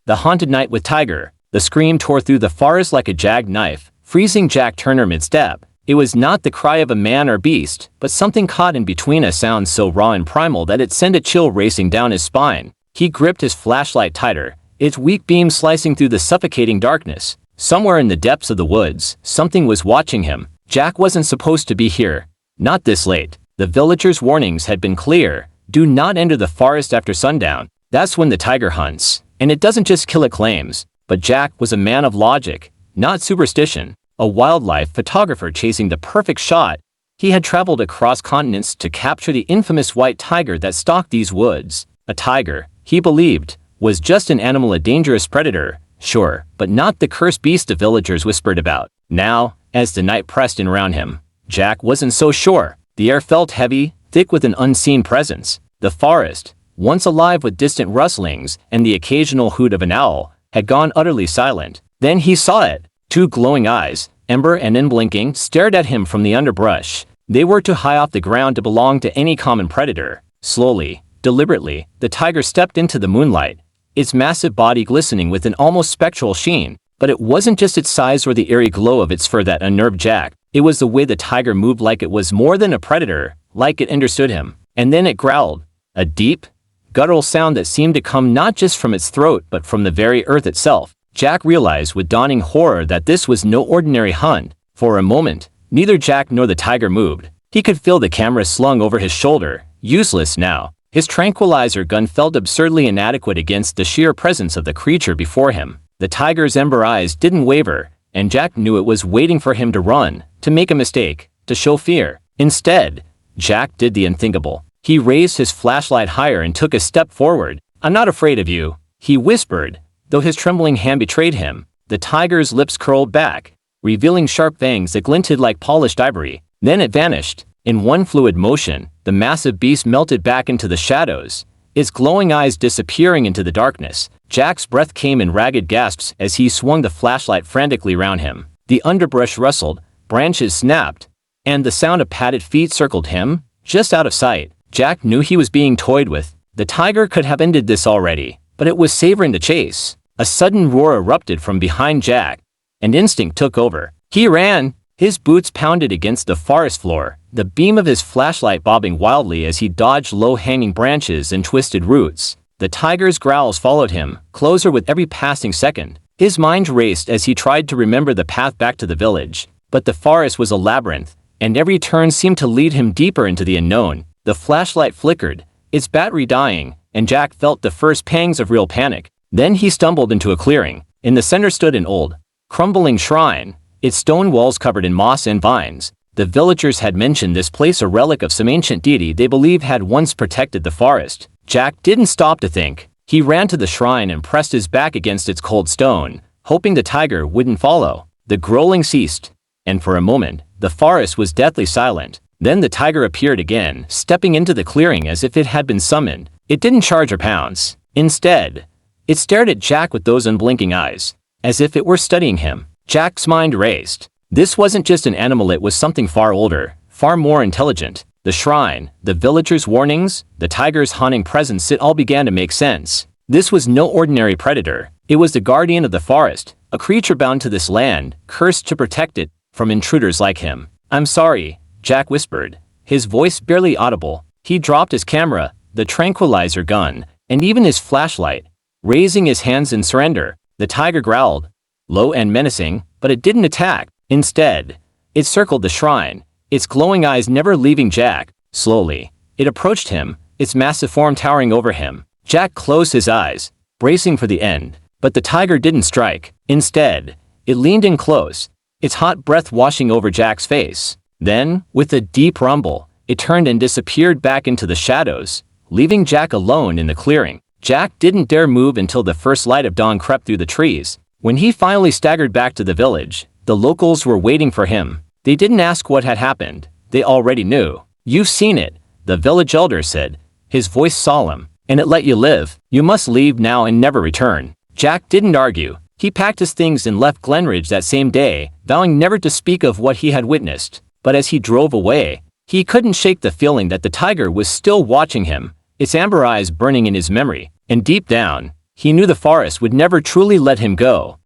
The Haunted Night with Tiger. The scream tore through the forest like a jagged knife, freezing Jack Turner mid-step. It was not the cry of a man or beast, but something caught in between, a sound so raw and primal that it sent a chill racing down his spine. He gripped his flashlight tighter, its weak beam slicing through the suffocating darkness. Somewhere in the depths of the woods, something was watching him. Jack wasn't supposed to be here. Not this late. The villagers' warnings had been clear. Do not enter the forest after sundown. That's when the tiger hunts. And it doesn't just kill, it claims. But Jack was a man of logic, not superstition. A wildlife photographer chasing the perfect shot. He had traveled across continents to capture the infamous white tiger that stalked these woods. A tiger, he believed, was just an animal, a dangerous predator, sure, but not the cursed beast the villagers whispered about. Now, as the night pressed in around him, Jack wasn't so sure. The air felt heavy, thick with an unseen presence. The forest, once alive with distant rustlings and the occasional hoot of an owl, had gone utterly silent. Then he saw it. Two glowing eyes, ember and unblinking, stared at him from the underbrush. They were too high off the ground to belong to any common predator. Slowly, deliberately, the tiger stepped into the moonlight, its massive body glistening with an almost spectral sheen. But it wasn't just its size or the eerie glow of its fur that unnerved Jack. It was the way the tiger moved, like it was more than a predator, like it understood him. And then it growled, a deep, guttural sound that seemed to come not just from its throat but from the very earth itself. Jack realized with dawning horror that this was no ordinary hunt. For a moment, neither Jack nor the tiger moved. He could feel the camera slung over his shoulder, useless now. His tranquilizer gun felt absurdly inadequate against the sheer presence of the creature before him. The tiger's ember eyes didn't waver, and Jack knew it was waiting for him to run, to make a mistake, to show fear. Instead, Jack did the unthinkable. He raised his flashlight higher and took a step forward. I'm not afraid of you, he whispered, though his trembling hand betrayed him. The tiger's lips curled back, revealing sharp fangs that glinted like polished ivory. Then it vanished. In one fluid motion, the massive beast melted back into the shadows, its glowing eyes disappearing into the darkness. Jack's breath came in ragged gasps as he swung the flashlight frantically around him. The underbrush rustled, branches snapped, and the sound of padded feet circled him, just out of sight. Jack knew he was being toyed with. The tiger could have ended this already, but it was savoring the chase. A sudden roar erupted from behind Jack, and instinct took over. He ran. His boots pounded against the forest floor, the beam of his flashlight bobbing wildly as he dodged low-hanging branches and twisted roots. The tiger's growls followed him, closer with every passing second. His mind raced as he tried to remember the path back to the village. But the forest was a labyrinth, and every turn seemed to lead him deeper into the unknown. The flashlight flickered, its battery dying, and Jack felt the first pangs of real panic. Then he stumbled into a clearing. In the center stood an old, crumbling shrine, its stone walls covered in moss and vines. The villagers had mentioned this place, a relic of some ancient deity they believed had once protected the forest. Jack didn't stop to think. He ran to the shrine and pressed his back against its cold stone, hoping the tiger wouldn't follow. The growling ceased, and for a moment, the forest was deathly silent. Then the tiger appeared again, stepping into the clearing as if it had been summoned. It didn't charge or pounce. Instead, it stared at Jack with those unblinking eyes, as if it were studying him. Jack's mind raced. This wasn't just an animal, it was something far older, far more intelligent. The shrine, the villagers' warnings, the tiger's haunting presence, it all began to make sense. This was no ordinary predator. It was the guardian of the forest, a creature bound to this land, cursed to protect it from intruders like him. I'm sorry, Jack whispered, his voice barely audible. He dropped his camera, the tranquilizer gun, and even his flashlight, raising his hands in surrender. The tiger growled, low and menacing, but it didn't attack. Instead, it circled the shrine, its glowing eyes never leaving Jack. Slowly, it approached him, its massive form towering over him. Jack closed his eyes, bracing for the end, but the tiger didn't strike. Instead, it leaned in close, its hot breath washing over Jack's face. Then, with a deep rumble, it turned and disappeared back into the shadows, leaving Jack alone in the clearing. Jack didn't dare move until the first light of dawn crept through the trees. When he finally staggered back to the village, the locals were waiting for him. They didn't ask what had happened. They already knew. You've seen it, the village elder said, his voice solemn, and it let you live. You must leave now and never return. Jack didn't argue. He packed his things and left Glenridge that same day, vowing never to speak of what he had witnessed. But as he drove away, he couldn't shake the feeling that the tiger was still watching him, its amber eyes burning in his memory. And deep down, He knew the forest would never truly let him go,